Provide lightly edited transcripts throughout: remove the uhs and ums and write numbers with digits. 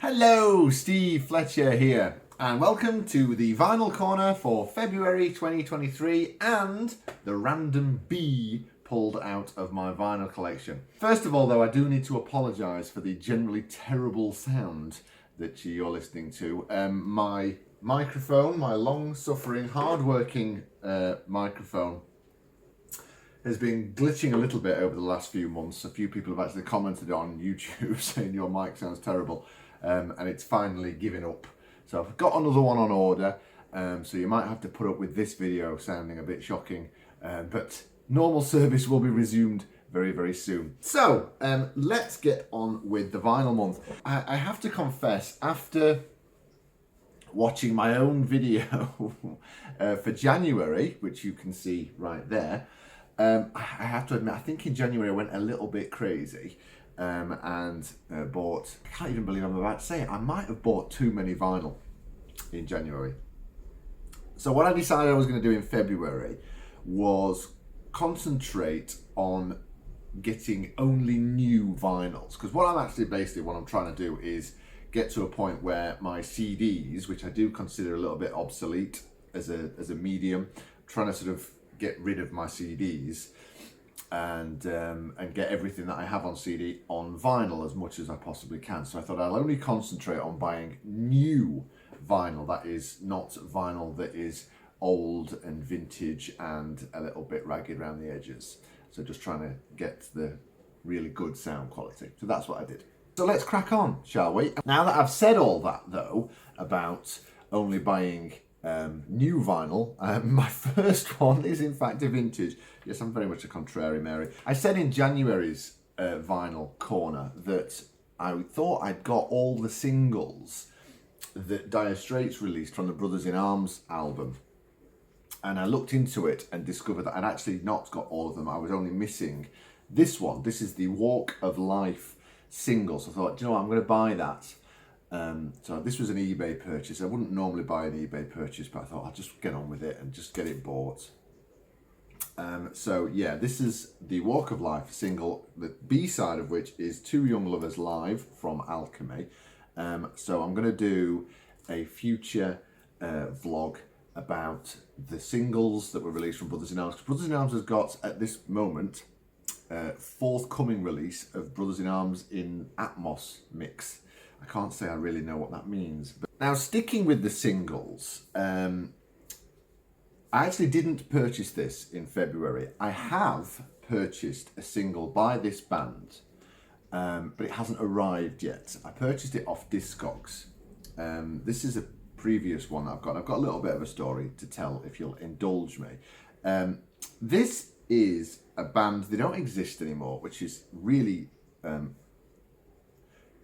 Hello, Steve Fletcher here, and welcome to the Vinyl Corner for February 2023 and the random B pulled out of my vinyl collection. First of all, though, I do need to apologise for the generally terrible sound that you're listening to. My microphone, my long-suffering, hard-working microphone, has been glitching a little bit over the last few months. A few people have actually commented on YouTube saying your mic sounds terrible. And it's finally given up. So I've got another one on order, so you might have to put up with this video sounding a bit shocking, but normal service will be resumed very, very soon. So let's get on with the vinyl month. I have to confess, after watching my own video for January, which you can see right there, I have to admit, I think in January I went a little bit crazy. And bought, I can't even believe I'm about to say it, I might have bought too many vinyl in January. So what I decided I was going to do in February was concentrate on getting only new vinyls, because what I'm trying to do is get to a point where my CDs, which I do consider a little bit obsolete as a medium, I'm trying to sort of get rid of my CDs and get everything that I have on CD on vinyl as much as I possibly can. So I thought I'll only concentrate on buying new vinyl, that is not vinyl that is old and vintage and a little bit ragged around the edges. So just trying to get the really good sound quality. So that's what I did. So let's crack on, shall we? Now that I've said all that though, about only buying new vinyl, my first one is in fact a vintage. Yes, I'm very much a contrary, Mary. I said in January's vinyl corner that I thought I'd got all the singles that Dire Straits released from the Brothers in Arms album, and I looked into it and discovered that I'd actually not got all of them. I was only missing this one. This is the Walk of Life single. So I thought, do you know what, I'm going to buy that. So this was an eBay purchase. I wouldn't normally buy an eBay purchase, but I thought I'll just get on with it and just get it bought. So yeah, this is the Walk of Life single, the B-side of which is Two Young Lovers Live from Alchemy. So I'm going to do a future vlog about the singles that were released from Brothers in Arms. Brothers in Arms has got, at this moment, forthcoming release of Brothers in Arms in Atmos mix. I can't say I really know what that means. But now, sticking with the singles, I actually didn't purchase this in February. I have purchased a single by this band, but it hasn't arrived yet. I purchased it off Discogs. This is a previous one that I've got. I've got a little bit of a story to tell if you'll indulge me. This is a band, they don't exist anymore, which is really...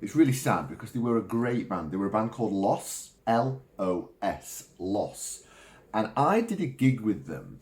it's really sad because they were a great band. They were a band called Loss, L-O-S, Loss. And I did a gig with them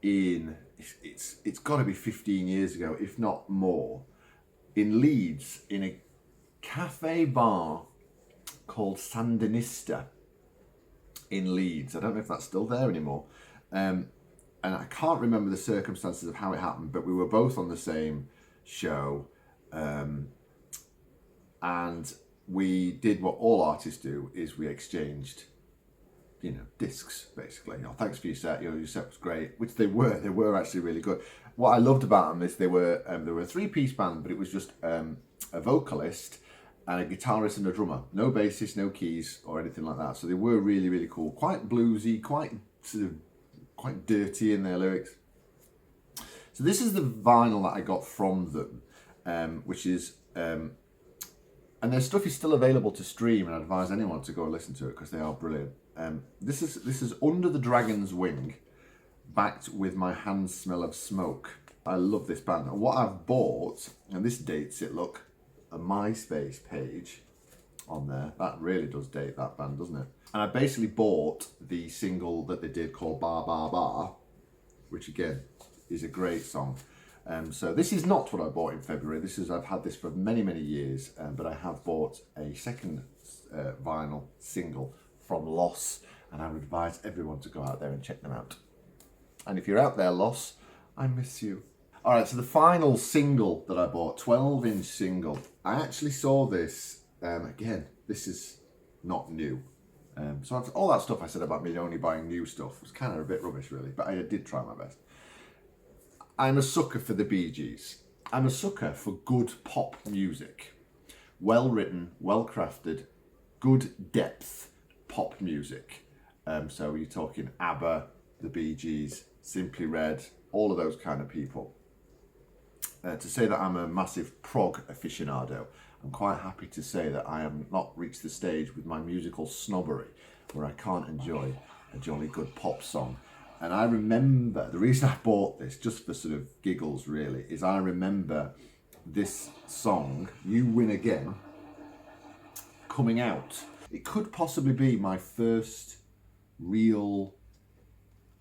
it's got to be 15 years ago, if not more, in Leeds, in a cafe bar called Sandinista in Leeds. I don't know if that's still there anymore. And I can't remember the circumstances of how it happened, but we were both on the same show. And we did what all artists do, is we exchanged, discs, basically. Thanks for your set, your set was great, which they were actually really good. What I loved about them is they were a three-piece band, but it was just a vocalist and a guitarist and a drummer. No bassist, no keys or anything like that. So they were really, really cool. Quite bluesy, quite dirty in their lyrics. So this is the vinyl that I got from them, which is... and their stuff is still available to stream, and I advise anyone to go and listen to it because they are brilliant. This is Under the Dragon's Wing, backed with My Hands Smell of Smoke. I love this band. And what I've bought, and this dates it, look, a MySpace page on there. That really does date that band, doesn't it? And I basically bought the single that they did called Bar Bar Bar, which again is a great song. So this is not what I bought in February. I've had this for many, many years, but I have bought a second vinyl single from Loss, and I would advise everyone to go out there and check them out. And if you're out there, Loss, I miss you. All right, so the final single that I bought, 12-inch single. I actually saw this, again, this is not new. So all that stuff I said about me only buying new stuff was kind of a bit rubbish, really, but I did try my best. I'm a sucker for the Bee Gees. I'm a sucker for good pop music. Well written, well crafted, good depth pop music. So you're talking ABBA, the Bee Gees, Simply Red, all of those kind of people. To say that I'm a massive prog aficionado, I'm quite happy to say that I have not reached the stage with my musical snobbery where I can't enjoy a jolly good pop song. And I remember, the reason I bought this, just for sort of giggles really, is I remember this song, You Win Again, coming out. It could possibly be my first real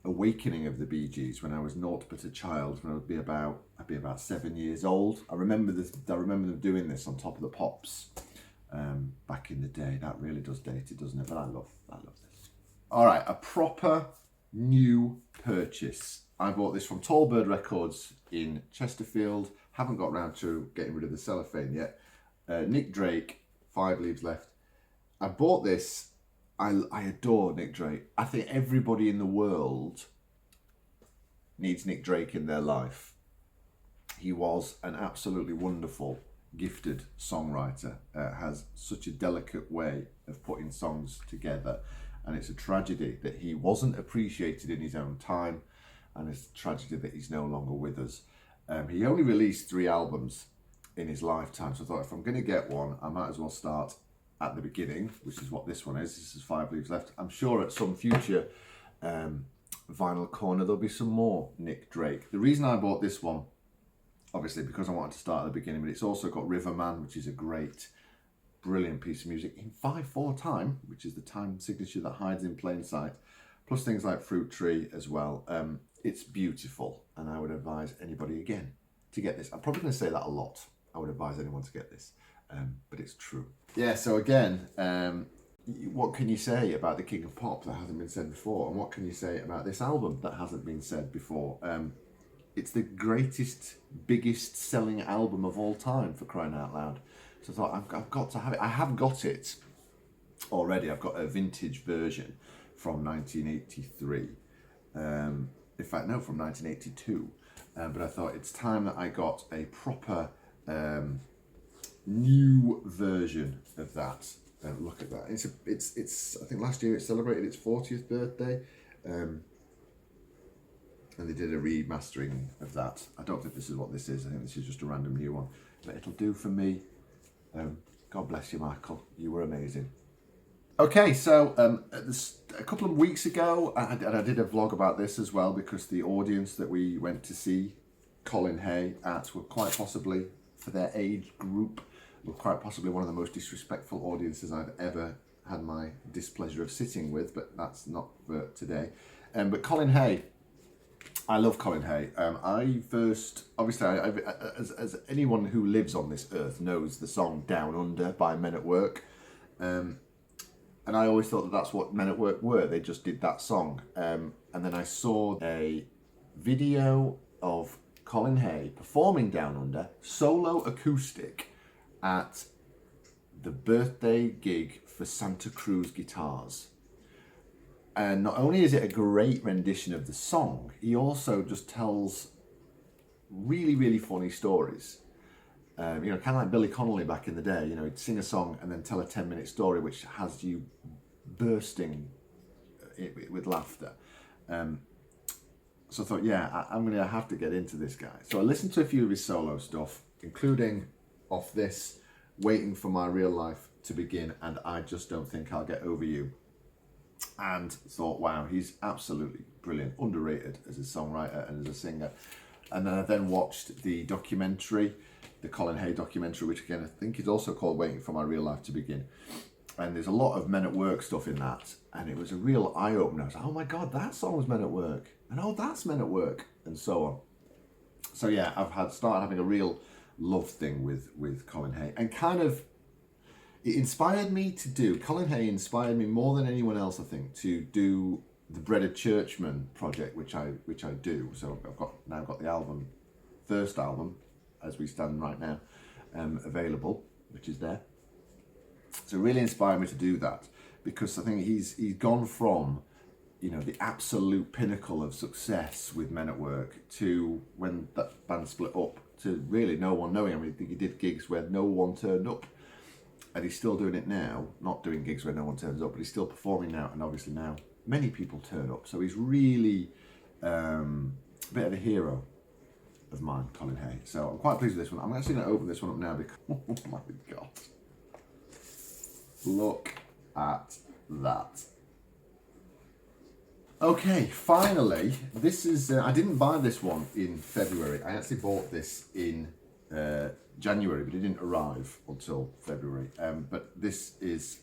awakening of the Bee Gees when I was naught but a child, when I'd be about 7 years old. I remember them doing this on Top of the Pops back in the day. That really does date it, doesn't it? But I love this. All right, a proper new purchase. I bought this from Tallbird Records in Chesterfield. Haven't got round to getting rid of the cellophane yet. Nick Drake, 5 Leaves Left. I bought this. I adore Nick Drake. I think everybody in the world needs Nick Drake in their life. He was an absolutely wonderful, gifted songwriter. Has such a delicate way of putting songs together. And it's a tragedy that he wasn't appreciated in his own time. And it's a tragedy that he's no longer with us. He only released 3 albums in his lifetime. So I thought, if I'm going to get one, I might as well start at the beginning, which is what this one is. This is 5 Leaves Left. I'm sure at some future vinyl corner there'll be some more Nick Drake. The reason I bought this one, obviously because I wanted to start at the beginning, but it's also got Riverman, which is a great, brilliant piece of music in 5/4 time, which is the time signature that hides in plain sight, plus things like Fruit Tree as well. It's beautiful, and I would advise anybody again to get this. I'm probably going to say that a lot. I would advise anyone to get this, but it's true. Yeah, so again, what can you say about the King of Pop that hasn't been said before? And what can you say about this album that hasn't been said before? It's the greatest, biggest selling album of all time, for crying out loud. So I thought, I've got to have it. I have got it already. I've got a vintage version from 1983. In fact, no, from 1982. But I thought it's time that I got a proper new version of that. Look at that. It's. I think last year it celebrated its 40th birthday, and they did a remastering of that. I don't think this is what this is. I think this is just a random new one, but it'll do for me. God bless you, Michael. You were amazing. Okay, so a couple of weeks ago, I did a vlog about this as well, because the audience that we went to see Colin Hay at were quite possibly, for their age group, were quite possibly one of the most disrespectful audiences I've ever had my displeasure of sitting with, but that's not for today. But Colin Hay, I love Colin Hay. I first, obviously, as anyone who lives on this earth knows the song Down Under by Men at Work. And I always thought that that's what Men at Work were. They just did that song. And then I saw a video of Colin Hay performing Down Under, solo acoustic, at the birthday gig for Santa Cruz Guitars. And not only is it a great rendition of the song, he also just tells really, really funny stories. Kind of like Billy Connolly back in the day. He'd sing a song and then tell a 10-minute story which has you bursting with laughter. So I thought, yeah, I'm going to have to get into this guy. So I listened to a few of his solo stuff, including off this, Waiting for My Real Life to Begin, and I Just Don't Think I'll Get Over You. And thought, wow, he's absolutely brilliant, underrated as a songwriter and as a singer. And then I watched the documentary, the Colin Hay documentary, which again I think is also called Waiting for My Real Life to Begin. And there's a lot of Men at Work stuff in that, and it was a real eye-opener. I was like, oh my God, that song was Men at Work, and oh, that's Men at Work, and so on. So yeah, I've started having a real love thing with Colin Hay, and kind of it inspired me to do. Colin Hay inspired me more than anyone else, I think, to do the Breaded Churchman project, which I do. So I've now got the album first album, as we stand right now, available, which is there. So it really inspired me to do that, because I think he's gone from, you know, the absolute pinnacle of success with Men at Work to when that band split up to really no one knowing. I mean, I think he did gigs where no one turned up, and he's still doing it now, not doing gigs where no one turns up, but he's still performing now, and obviously now many people turn up. So he's really a bit of a hero of mine, Colin Hay. So I'm quite pleased with this one. I'm actually going to open this one up now because, oh my God. Look at that. Okay, finally, this is, I didn't buy this one in February. I actually bought this in January, but it didn't arrive until February. But this is,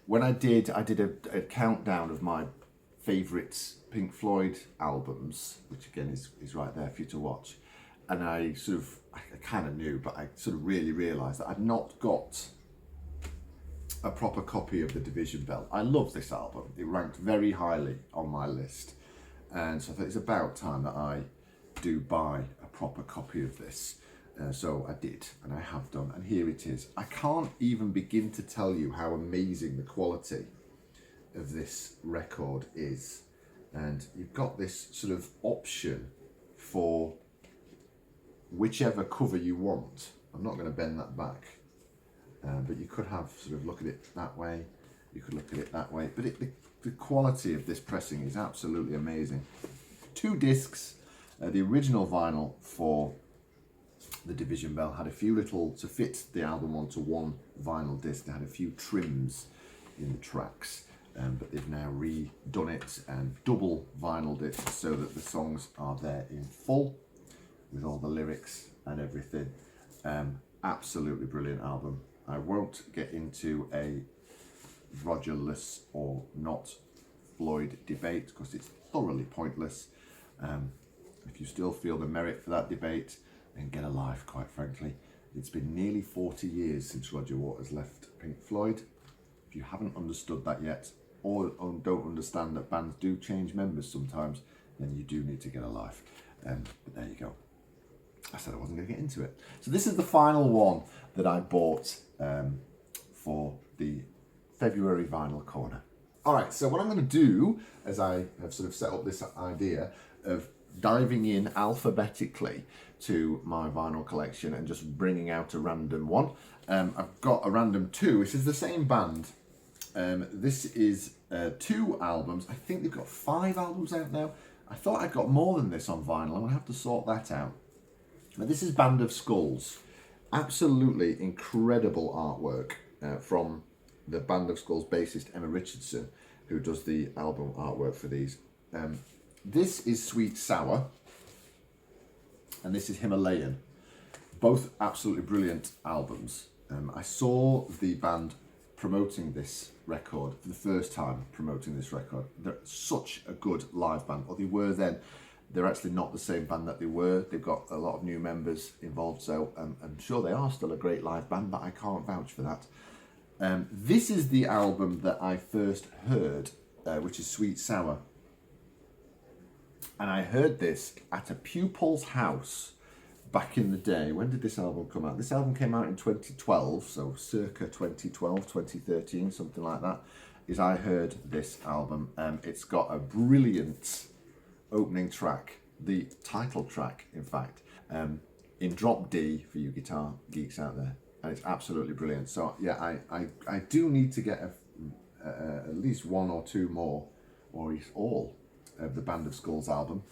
when I did a countdown of my favourite Pink Floyd albums, which again is right there for you to watch. And I kind of knew, but I sort of really realised that I'd not got a proper copy of The Division Bell. I love this album. It ranked very highly on my list. And so I thought it's about time that I do buy a proper copy of this. So I did, and I have done, and here it is. I can't even begin to tell you how amazing the quality of this record is. And you've got this sort of option for whichever cover you want. I'm not going to bend that back. But you could have sort of look at it that way, you could look at it that way, but the quality of this pressing is absolutely amazing. 2 discs, the original vinyl for The Division Bell had a few little, to fit the album onto one vinyl disc, they had a few trims in the tracks, but they've now redone it and double vinyl discs so that the songs are there in full with all the lyrics and everything. Absolutely brilliant album. I won't get into a Rogerless or not Floyd debate because it's thoroughly pointless. If you still feel the merit for that debate, then get a life, quite frankly. It's been nearly 40 years since Roger Waters left Pink Floyd. If you haven't understood that yet, or don't understand that bands do change members sometimes, then you do need to get a life. But there you go. I said I wasn't going to get into it. So this is the final one that I bought for the February Vinyl Corner. All right, so what I'm going to do, as I have sort of set up this idea of diving in alphabetically to my vinyl collection and just bringing out a random one. I've got a random 2. This is the same band. This is 2 albums. I think they've got 5 albums out now. I thought I'd got more than this on vinyl. I'm going to have to sort that out. Now, this is Band of Skulls. Absolutely incredible artwork from the Band of Skulls bassist Emma Richardson, who does the album artwork for these. This is Sweet Sour, and this is Himalayan. Both absolutely brilliant albums. I saw the band promoting this record for the first time, promoting this record. They're such a good live band, or they were then. They're actually not the same band that they were. They've got a lot of new members involved, so I'm sure they are still a great live band, but I can't vouch for that. This is the album that I first heard, which is Sweet Sour. And I heard this at a pupil's house back in the day. When did this album come out? This album came out in 2012, so circa 2012, 2013, something like that, is I heard this album. It's got a brilliant opening track, the title track, in fact, in drop D for you guitar geeks out there, and it's absolutely brilliant. So yeah, I do need to get at least 1 or 2 more, or all of the Band of Skulls album.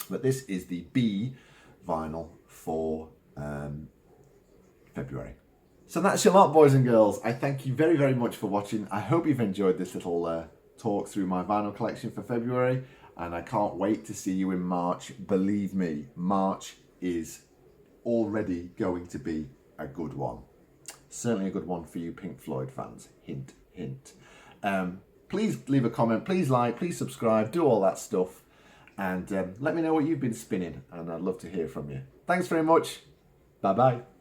But this is the B vinyl for February. So that's your lot, boys and girls. I thank you very, very much for watching. I hope you've enjoyed this little talk through my vinyl collection for February, and I can't wait to see you in March. Believe me, March is already going to be a good one. Certainly a good one for you Pink Floyd fans. Hint, hint. Please leave a comment, please like, please subscribe, do all that stuff, and let me know what you've been spinning, and I'd love to hear from you. Thanks very much. Bye-bye.